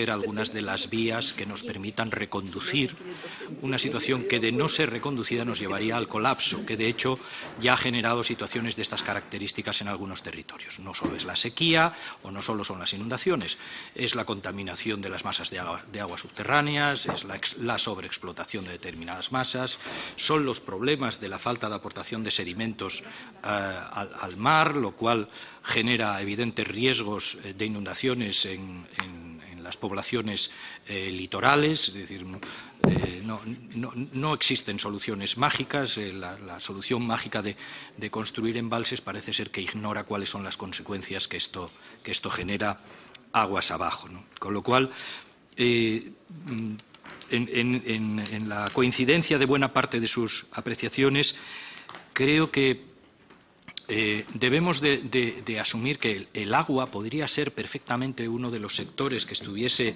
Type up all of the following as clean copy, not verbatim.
algunas de las vías que nos permitan reconducir una situación que, de no ser reconducida, nos llevaría al colapso, que de hecho ya ha generado situaciones de estas características en algunos territorios. No solo es la sequía o no solo son las inundaciones, es la contaminación de las masas de agua subterráneas, es la sobreexplotación de determinadas masas, son los problemas de la falta de aportación de sedimentos al mar, lo cual genera evidentes riesgos de inundaciones en las poblaciones litorales. Es decir, no existen soluciones mágicas. La solución mágica de construir embalses parece ser que ignora cuáles son las consecuencias que esto genera aguas abajo, ¿no? Con lo cual, en la coincidencia de buena parte de sus apreciaciones, creo que debemos de asumir que el agua podría ser perfectamente uno de los sectores que estuviese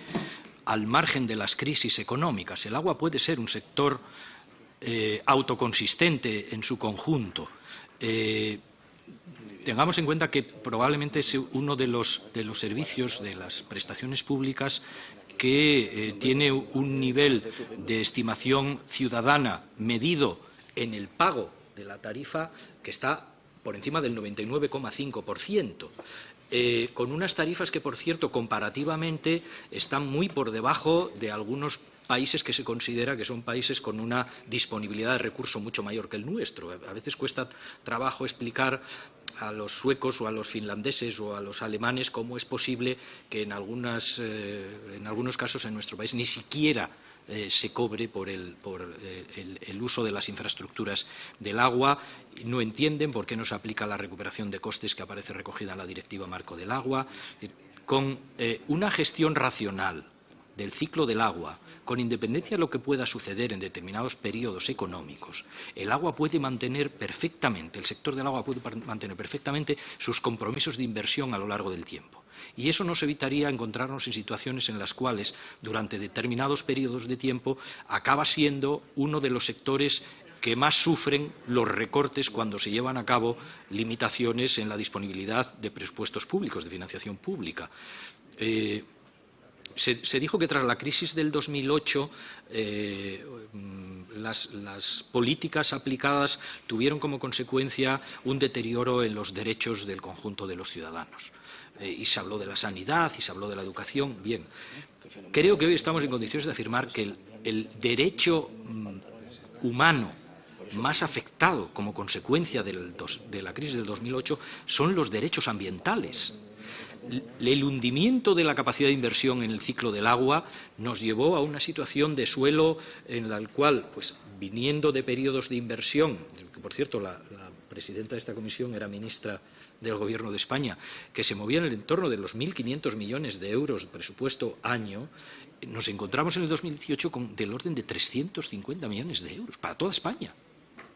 al margen de las crisis económicas. El agua puede ser un sector autoconsistente en su conjunto. Tengamos en cuenta que probablemente es uno de los servicios, de las prestaciones públicas, que tiene un nivel de estimación ciudadana medido en el pago de la tarifa que está por encima del 99,5%, con unas tarifas que, por cierto, comparativamente están muy por debajo de algunos países que se considera que son países con una disponibilidad de recurso mucho mayor que el nuestro. A veces cuesta trabajo explicar a los suecos o a los finlandeses o a los alemanes cómo es posible que en algunos casos en nuestro país ni siquiera se cobre por el uso de las infraestructuras del agua. No entienden por qué no se aplica la recuperación de costes que aparece recogida en la Directiva Marco del Agua. Con una gestión racional del ciclo del agua, con independencia de lo que pueda suceder en determinados periodos económicos, el agua puede mantener perfectamente, el sector del agua puede mantener perfectamente sus compromisos de inversión a lo largo del tiempo. Y eso nos evitaría encontrarnos en situaciones en las cuales, durante determinados periodos de tiempo, acaba siendo uno de los sectores que más sufren los recortes cuando se llevan a cabo limitaciones en la disponibilidad de presupuestos públicos, de financiación pública. Se dijo que tras la crisis del 2008 las políticas aplicadas tuvieron como consecuencia un deterioro en los derechos del conjunto de los ciudadanos. Y se habló de la sanidad y se habló de la educación. Bien, creo que hoy estamos en condiciones de afirmar que el derecho humano más afectado como consecuencia de la crisis del 2008 son los derechos ambientales. El hundimiento de la capacidad de inversión en el ciclo del agua nos llevó a una situación de suelo en la cual, pues, viniendo de periodos de inversión, que por cierto la presidenta de esta comisión era ministra del Gobierno de España, que se movía en el entorno de los 1.500 millones de euros de presupuesto año, nos encontramos en el 2018 con del orden de 350 millones de euros para toda España.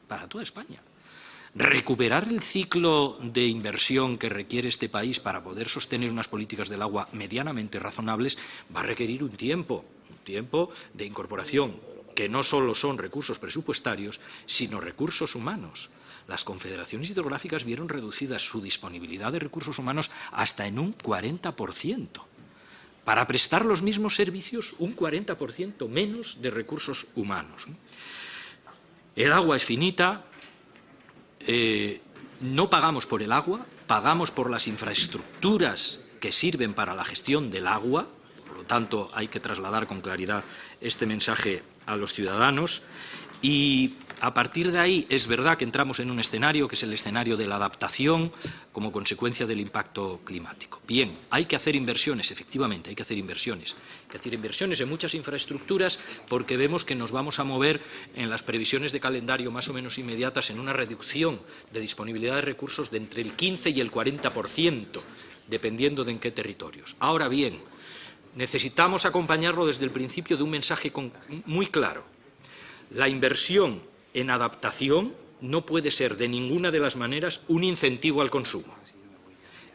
Para toda España. Recuperar el ciclo de inversión que requiere este país para poder sostener unas políticas del agua medianamente razonables va a requerir un tiempo de incorporación, que no solo son recursos presupuestarios, sino recursos humanos. Las confederaciones hidrográficas vieron reducida su disponibilidad de recursos humanos hasta en un 40%. Para prestar los mismos servicios, un 40% menos de recursos humanos. El agua es finita. No pagamos por el agua, pagamos por las infraestructuras que sirven para la gestión del agua. Por lo tanto, hay que trasladar con claridad este mensaje a los ciudadanos. Y a partir de ahí es verdad que entramos en un escenario que es el escenario de la adaptación como consecuencia del impacto climático. Bien, hay que hacer inversiones, efectivamente, hay que hacer inversiones. Hay que hacer inversiones en muchas infraestructuras porque vemos que nos vamos a mover en las previsiones de calendario más o menos inmediatas en una reducción de disponibilidad de recursos de entre el 15 y el 40%, dependiendo de en qué territorios. Ahora bien, necesitamos acompañarlo desde el principio de un mensaje muy claro. La inversión en adaptación no puede ser de ninguna de las maneras un incentivo al consumo.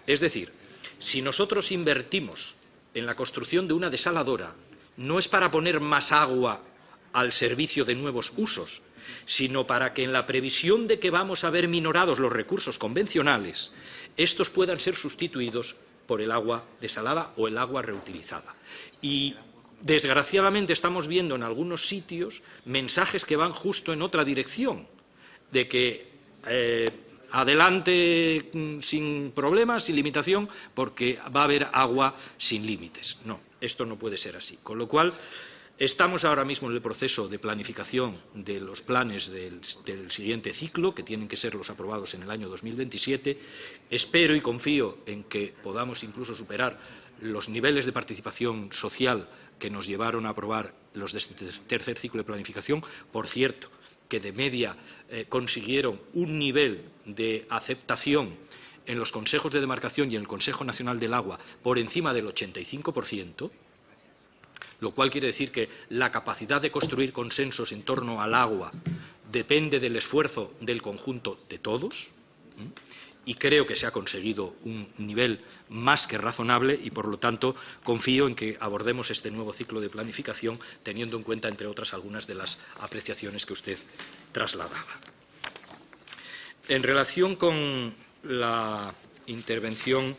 Es decir, si nosotros invertimos en la construcción de una desaladora, no es para poner más agua al servicio de nuevos usos, sino para que en la previsión de que vamos a ver minorados los recursos convencionales, estos puedan ser sustituidos por el agua desalada o el agua reutilizada. Y desgraciadamente estamos viendo en algunos sitios mensajes que van justo en otra dirección, de que adelante sin problemas, sin limitación, porque va a haber agua sin límites. No, esto no puede ser así. Con lo cual, estamos ahora mismo en el proceso de planificación de los planes del siguiente ciclo, que tienen que ser los aprobados en el año 2027. Espero y confío en que podamos incluso superar los niveles de participación social que nos llevaron a aprobar los de este tercer ciclo de planificación. Por cierto, que de media consiguieron un nivel de aceptación en los consejos de demarcación y en el Consejo Nacional del Agua por encima del 85%, lo cual quiere decir que la capacidad de construir consensos en torno al agua depende del esfuerzo del conjunto de todos, y creo que se ha conseguido un nivel más que razonable y, por lo tanto, confío en que abordemos este nuevo ciclo de planificación teniendo en cuenta, entre otras, algunas de las apreciaciones que usted trasladaba. En relación con la intervención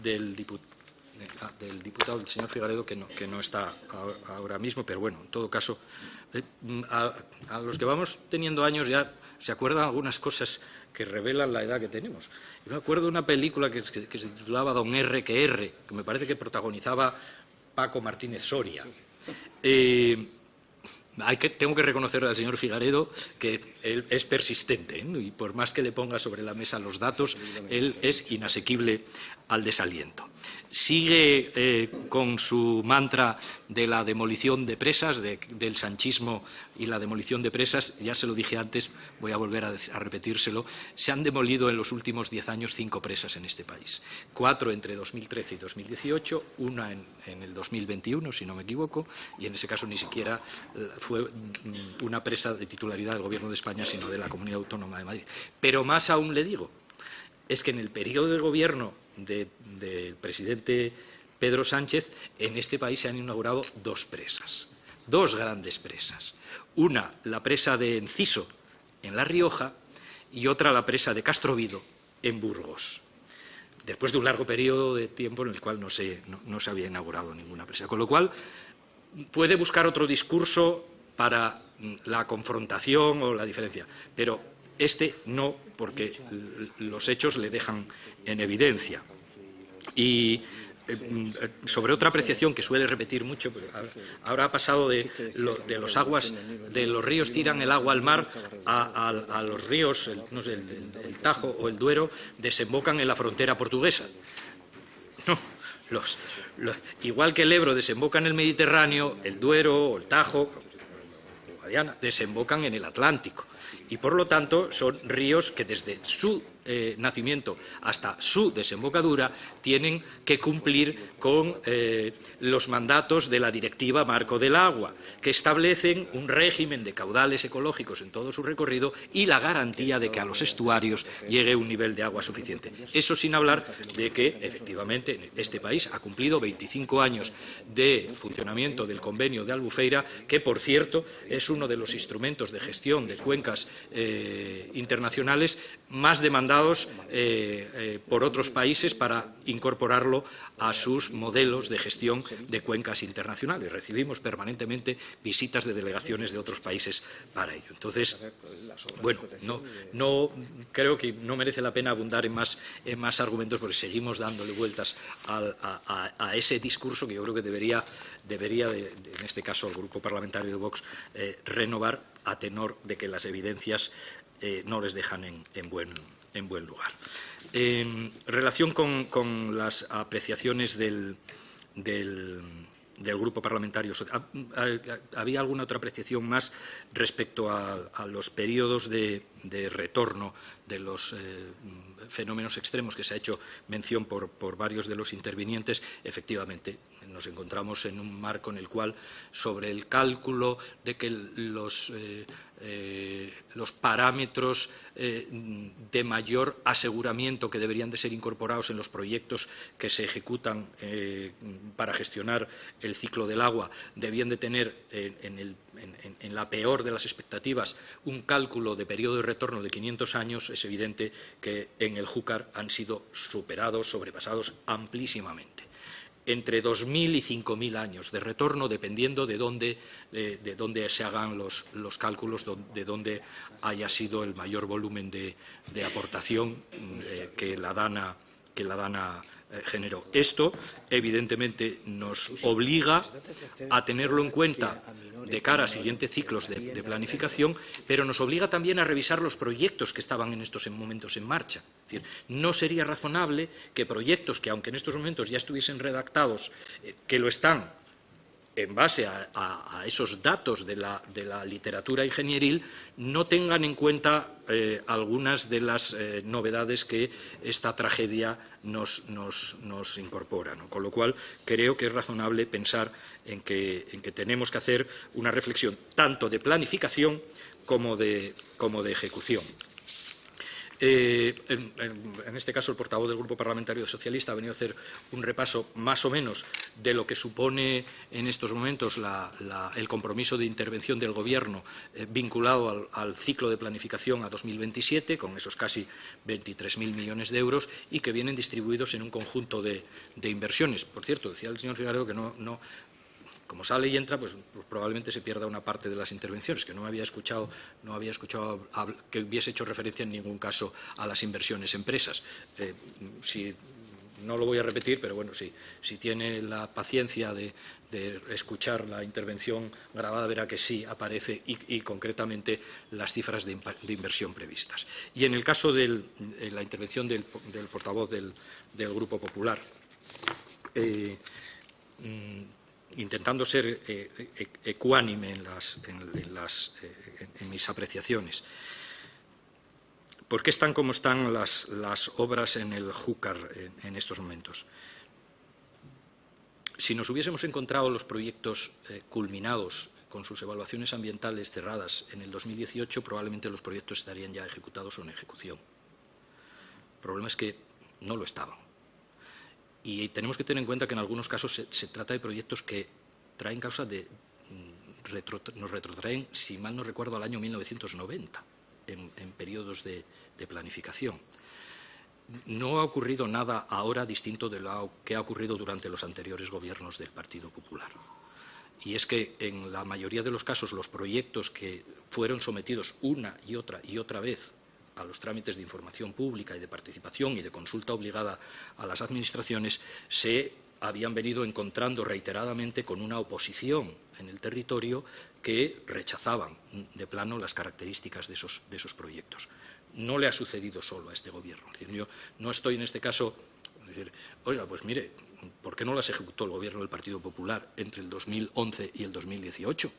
del diputado, del señor Figaredo, que no está ahora mismo, pero bueno, en todo caso, a los que vamos teniendo años ya se acuerdan algunas cosas que revelan la edad que tenemos. Yo me acuerdo de una película que se titulaba Don R que R, que me parece que protagonizaba Paco Martínez Soria. Tengo que reconocerle al señor Figaredo que él es persistente, ¿eh? Y por más que le ponga sobre la mesa los datos, él es inasequible al desaliento. Sigue con su mantra de la demolición de presas, del sanchismo y la demolición de presas. Ya se lo dije antes, voy a volver a repetírselo. Se han demolido en los últimos 10 años 5 presas en este país. 4 entre 2013 y 2018, una en el 2021, si no me equivoco, y en ese caso ni siquiera fue una presa de titularidad del Gobierno de España, sino de la Comunidad Autónoma de Madrid. Pero más aún le digo, es que en el periodo de gobierno del presidente Pedro Sánchez, en este país se han inaugurado 2 presas, 2 grandes presas. Una, la presa de Enciso, en La Rioja, y otra, la presa de Castrovido, en Burgos, después de un largo periodo de tiempo en el cual no se había inaugurado ninguna presa. Con lo cual, puede buscar otro discurso para la confrontación o la diferencia, pero este no, porque los hechos le dejan en evidencia. Y sobre otra apreciación que suele repetir mucho, pero ahora ha pasado de los aguas, de los ríos tiran el agua al mar, a los ríos, no sé, el Tajo o el Duero, desembocan en la frontera portuguesa. No, igual que el Ebro desemboca en el Mediterráneo, el Duero o el Tajo, Guadiana, desembocan en el Atlántico. Y, por lo tanto, son ríos que desde su nacimiento hasta su desembocadura tienen que cumplir con los mandatos de la Directiva Marco del Agua, que establecen un régimen de caudales ecológicos en todo su recorrido y la garantía de que a los estuarios llegue un nivel de agua suficiente. Eso sin hablar de que, efectivamente, este país ha cumplido 25 años de funcionamiento del Convenio de Albufeira, que, por cierto, es uno de los instrumentos de gestión de cuencas internacionales más demandados por otros países para incorporarlo a sus modelos de gestión de cuencas internacionales. Recibimos permanentemente visitas de delegaciones de otros países para ello. Entonces, bueno, no creo que no merece la pena abundar en más argumentos, porque seguimos dándole vueltas a ese discurso que yo creo que debería en este caso, el Grupo Parlamentario de Vox, renovar a tenor de que las evidencias no les dejan en buen lugar. En relación con las apreciaciones del Grupo Parlamentario, ¿había alguna otra apreciación más respecto a los periodos de retorno de los fenómenos extremos que se ha hecho mención por varios de los intervinientes? Efectivamente, nos encontramos en un marco en el cual, sobre el cálculo de que los parámetros de mayor aseguramiento que deberían de ser incorporados en los proyectos que se ejecutan para gestionar el ciclo del agua debían de tener, en la peor de las expectativas, un cálculo de periodo de retorno de 500 años, es evidente que en el Júcar han sido superados, sobrepasados amplísimamente. Entre 2.000 y 5.000 años de retorno, dependiendo de dónde se hagan los cálculos, de dónde haya sido el mayor volumen de aportación que la Dana generó. Esto, evidentemente, nos obliga a tenerlo en cuenta de cara a siguientes ciclos de planificación, pero nos obliga también a revisar los proyectos que estaban en estos momentos en marcha. Es decir, no sería razonable que proyectos que, aunque en estos momentos ya estuviesen redactados, que lo están en base a esos datos de la literatura ingenieril, no tengan en cuenta algunas de las novedades que esta tragedia nos incorpora, ¿no? Con lo cual, creo que es razonable pensar en que tenemos que hacer una reflexión tanto de planificación como de ejecución. En este caso, el portavoz del Grupo Parlamentario Socialista ha venido a hacer un repaso más o menos de lo que supone en estos momentos el compromiso de intervención del Gobierno vinculado al ciclo de planificación a 2027, con esos casi 23.000 millones de euros, y que vienen distribuidos en un conjunto de inversiones. Por cierto, decía el señor Figaredo que como sale y entra, pues probablemente se pierda una parte de las intervenciones, que no había escuchado que hubiese hecho referencia en ningún caso a las inversiones en empresas. No lo voy a repetir, pero bueno, si tiene la paciencia de escuchar la intervención grabada, verá que sí aparece y concretamente las cifras de inversión previstas. Y en el caso de la intervención del portavoz del Grupo Popular, intentando ser ecuánime en mis apreciaciones. ¿Por qué están como están las obras en el Júcar en estos momentos? Si nos hubiésemos encontrado los proyectos culminados con sus evaluaciones ambientales cerradas en el 2018, probablemente los proyectos estarían ya ejecutados o en ejecución. El problema es que no lo estaban. Y tenemos que tener en cuenta que en algunos casos se trata de proyectos que traen causa nos retrotraen, si mal no recuerdo, al año 1990, en periodos de planificación. No ha ocurrido nada ahora distinto de lo que ha ocurrido durante los anteriores gobiernos del Partido Popular. Y es que en la mayoría de los casos los proyectos que fueron sometidos una y otra vez a los trámites de información pública y de participación y de consulta obligada a las administraciones se habían venido encontrando reiteradamente con una oposición en el territorio que rechazaban de plano las características de esos proyectos. No le ha sucedido solo a este Gobierno. Es decir, yo no estoy en este caso decir, oiga, pues mire, ¿por qué no las ejecutó el Gobierno del Partido Popular entre el 2011 y el 2018,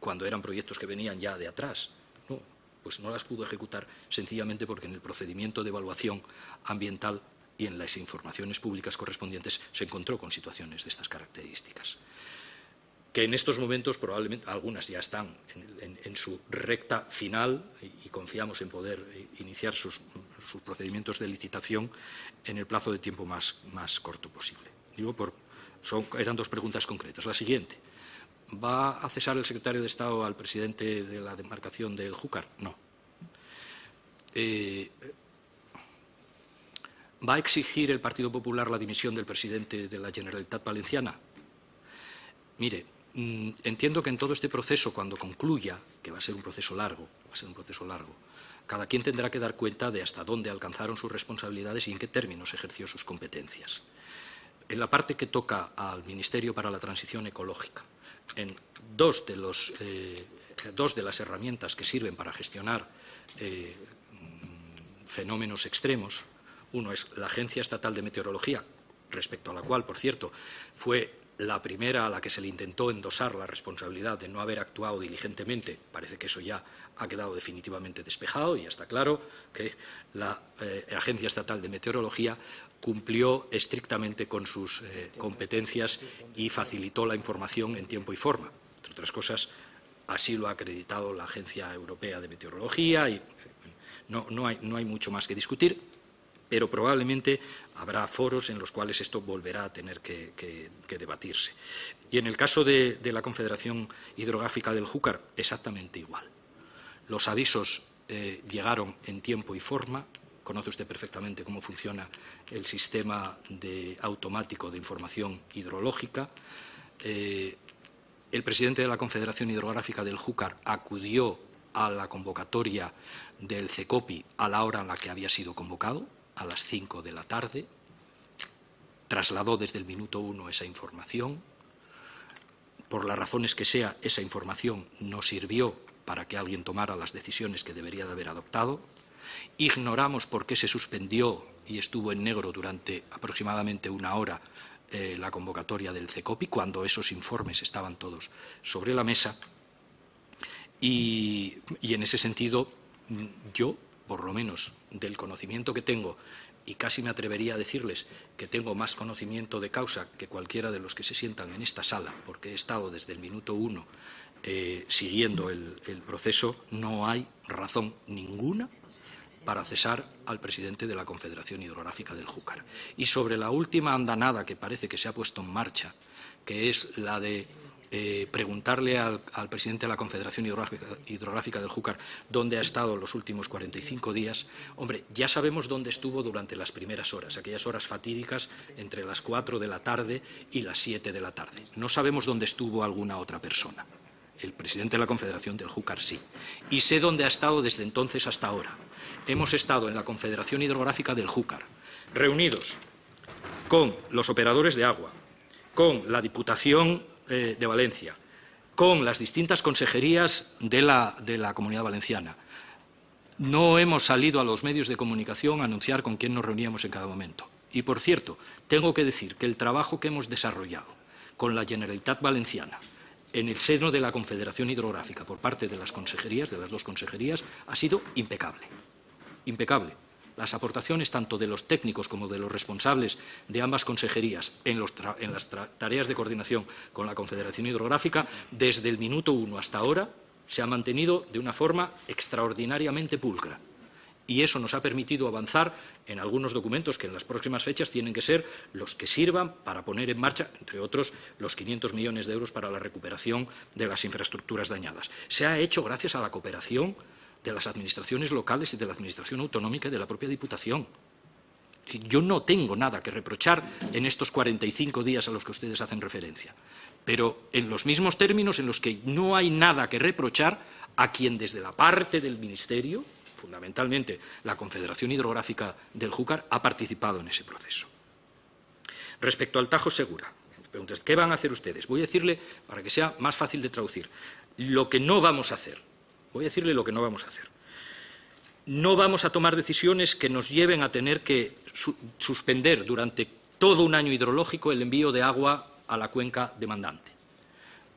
cuando eran proyectos que venían ya de atrás? No, pues no las pudo ejecutar sencillamente porque en el procedimiento de evaluación ambiental y en las informaciones públicas correspondientes se encontró con situaciones de estas características. Que en estos momentos probablemente algunas ya están en su recta final y confiamos en poder iniciar sus procedimientos de licitación en el plazo de tiempo más corto posible. Eran dos preguntas concretas. La siguiente. ¿Va a cesar el secretario de Estado al presidente de la demarcación del Júcar? No. ¿Va a exigir el Partido Popular la dimisión del presidente de la Generalitat Valenciana? Mire, entiendo que en todo este proceso, cuando concluya, que va a ser un proceso largo, cada quien tendrá que dar cuenta de hasta dónde alcanzaron sus responsabilidades y en qué términos ejerció sus competencias. En la parte que toca al Ministerio para la Transición Ecológica, en dos de las herramientas que sirven para gestionar fenómenos extremos, uno es la Agencia Estatal de Meteorología, respecto a la cual, por cierto, fue la primera a la que se le intentó endosar la responsabilidad de no haber actuado diligentemente. Parece que eso ya ha quedado definitivamente despejado y ya está claro que la Agencia Estatal de Meteorología cumplió estrictamente con sus competencias y facilitó la información en tiempo y forma. Entre otras cosas, así lo ha acreditado la Agencia Europea de Meteorología y no hay mucho más que discutir, pero probablemente habrá foros en los cuales esto volverá a tener que debatirse. Y en el caso de la Confederación Hidrográfica del Júcar, exactamente igual. Los avisos llegaron en tiempo y forma. Conoce usted perfectamente cómo funciona el sistema automático de información hidrológica. El presidente de la Confederación Hidrográfica del Júcar acudió a la convocatoria del CECOPI a la hora en la que había sido convocado, a las 5 de la tarde. Trasladó desde el minuto 1 esa información. Por las razones que sea, esa información no sirvió para que alguien tomara las decisiones que debería de haber adoptado. Ignoramos por qué se suspendió y estuvo en negro durante aproximadamente una hora la convocatoria del CECOPI, cuando esos informes estaban todos sobre la mesa. Y en ese sentido, yo, por lo menos del conocimiento que tengo, y casi me atrevería a decirles que tengo más conocimiento de causa que cualquiera de los que se sientan en esta sala, porque he estado desde el minuto 1 siguiendo el proceso, no hay razón ninguna para cesar al presidente de la Confederación Hidrográfica del Júcar. Y sobre la última andanada que parece que se ha puesto en marcha, que es la de preguntarle al presidente de la Confederación Hidrográfica del Júcar dónde ha estado los últimos 45 días. Hombre, ya sabemos dónde estuvo durante las primeras horas, aquellas horas fatídicas entre las 4 de la tarde y las 7 de la tarde. No sabemos dónde estuvo alguna otra persona. El presidente de la Confederación del Júcar sí. Y sé dónde ha estado desde entonces hasta ahora. Hemos estado en la Confederación Hidrográfica del Júcar, reunidos con los operadores de agua, con la Diputación de Valencia, con las distintas consejerías de la Comunidad Valenciana. No hemos salido a los medios de comunicación a anunciar con quién nos reuníamos en cada momento. Y, por cierto, tengo que decir que el trabajo que hemos desarrollado con la Generalitat Valenciana en el seno de la Confederación Hidrográfica por parte de las consejerías, de las dos consejerías, ha sido impecable. Impecable. Las aportaciones tanto de los técnicos como de los responsables de ambas consejerías en las tareas de coordinación con la Confederación Hidrográfica, desde el minuto 1 hasta ahora, se ha mantenido de una forma extraordinariamente pulcra. Y eso nos ha permitido avanzar en algunos documentos que en las próximas fechas tienen que ser los que sirvan para poner en marcha, entre otros, los 500 millones de euros para la recuperación de las infraestructuras dañadas. Se ha hecho gracias a la cooperación de las administraciones locales y de la Administración autonómica y de la propia Diputación. Yo no tengo nada que reprochar en estos 45 días a los que ustedes hacen referencia, pero en los mismos términos en los que no hay nada que reprochar a quien desde la parte del Ministerio, fundamentalmente la Confederación Hidrográfica del Júcar, ha participado en ese proceso. Respecto al Tajo Segura, preguntas, ¿qué van a hacer ustedes? Voy a decirle, para que sea más fácil de traducir, lo que no vamos a hacer. Voy a decirle lo que no vamos a hacer. No vamos a tomar decisiones que nos lleven a tener que suspender durante todo un año hidrológico el envío de agua a la cuenca demandante.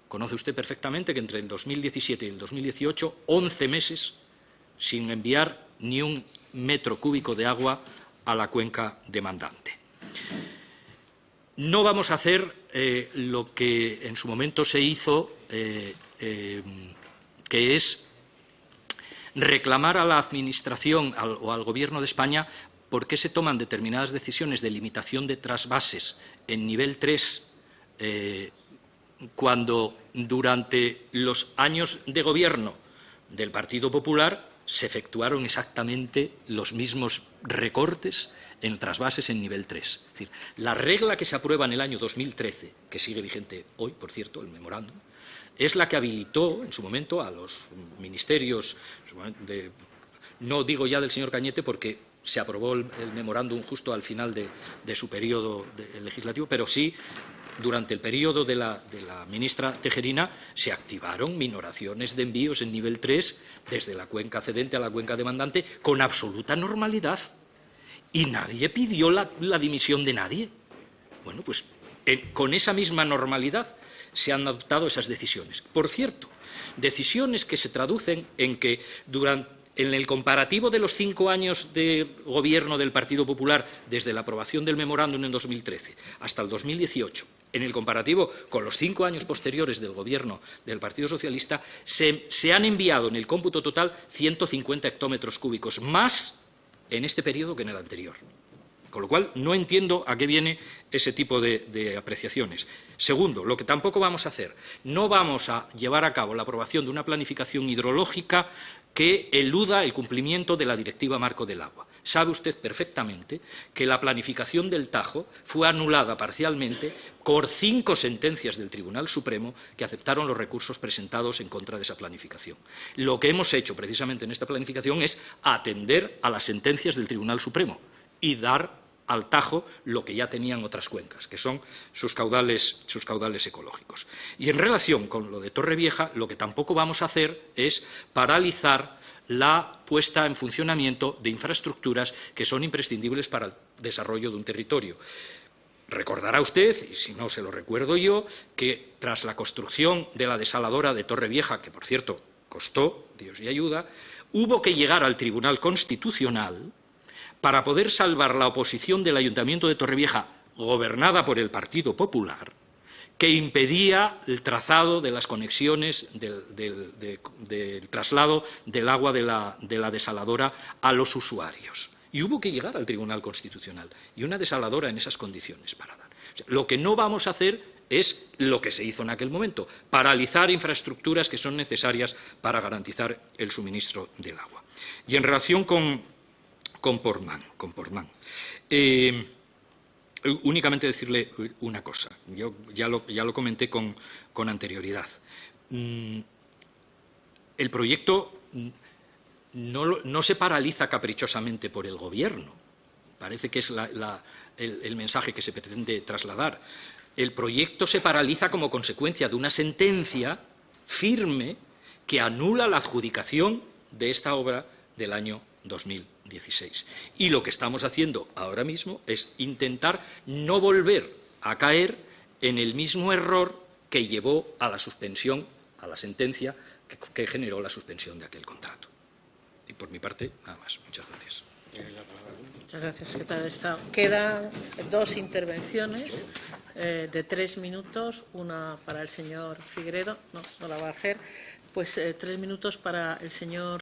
Conoce usted perfectamente que entre el 2017 y el 2018, 11 meses sin enviar ni un metro cúbico de agua a la cuenca demandante. No vamos a hacer lo que en su momento se hizo, que es reclamar a la Administración o al Gobierno de España por qué se toman determinadas decisiones de limitación de trasvases en nivel 3 cuando durante los años de gobierno del Partido Popular se efectuaron exactamente los mismos recortes en trasvases en nivel 3. Es decir, la regla que se aprueba en el año 2013, que sigue vigente hoy, por cierto, el memorándum, es la que habilitó en su momento a los ministerios, no digo ya del señor Cañete porque se aprobó el memorándum justo al final de su periodo legislativo, pero sí durante el periodo de la ministra Tejerina se activaron minoraciones de envíos en nivel 3 desde la cuenca cedente a la cuenca demandante con absoluta normalidad. Y nadie pidió la dimisión de nadie. Bueno, pues con esa misma normalidad se han adoptado esas decisiones. Por cierto, decisiones que se traducen en que en el comparativo de los 5 años de gobierno del Partido Popular desde la aprobación del memorándum en 2013 hasta el 2018, en el comparativo con los 5 años posteriores del gobierno del Partido Socialista, se han enviado en el cómputo total 150 hectómetros cúbicos, más en este periodo que en el anterior. Con lo cual, no entiendo a qué viene ese tipo de apreciaciones. Segundo, lo que tampoco vamos a hacer, no vamos a llevar a cabo la aprobación de una planificación hidrológica que eluda el cumplimiento de la Directiva Marco del Agua. Sabe usted perfectamente que la planificación del Tajo fue anulada parcialmente por 5 sentencias del Tribunal Supremo que aceptaron los recursos presentados en contra de esa planificación. Lo que hemos hecho precisamente en esta planificación es atender a las sentencias del Tribunal Supremo y dar al Tajo lo que ya tenían otras cuencas, que son sus caudales ecológicos. Y en relación con lo de Torrevieja, lo que tampoco vamos a hacer es paralizar la puesta en funcionamiento de infraestructuras que son imprescindibles para el desarrollo de un territorio. Recordará usted, y si no se lo recuerdo yo, que tras la construcción de la desaladora de Torrevieja, que por cierto costó, Dios y ayuda, hubo que llegar al Tribunal Constitucional para poder salvar la oposición del Ayuntamiento de Torrevieja, gobernada por el Partido Popular, que impedía el trazado de las conexiones del traslado del agua de la desaladora a los usuarios. Y hubo que llegar al Tribunal Constitucional, y una desaladora en esas condiciones para dar. O sea, lo que no vamos a hacer es lo que se hizo en aquel momento, paralizar infraestructuras que son necesarias para garantizar el suministro del agua. Y en relación con Portmán. Únicamente decirle una cosa. Yo ya lo comenté con anterioridad. El proyecto no se paraliza caprichosamente por el Gobierno. Parece que es el mensaje que se pretende trasladar. El proyecto se paraliza como consecuencia de una sentencia firme que anula la adjudicación de esta obra del año 2016. Y lo que estamos haciendo ahora mismo es intentar no volver a caer en el mismo error que llevó a la suspensión, a la sentencia que generó la suspensión de aquel contrato. Y por mi parte, nada más. Muchas gracias. Muchas gracias, secretario de Estado. Quedan 2 intervenciones de 3 minutos, una para el señor Figueredo, no la va a hacer, pues 3 minutos para el señor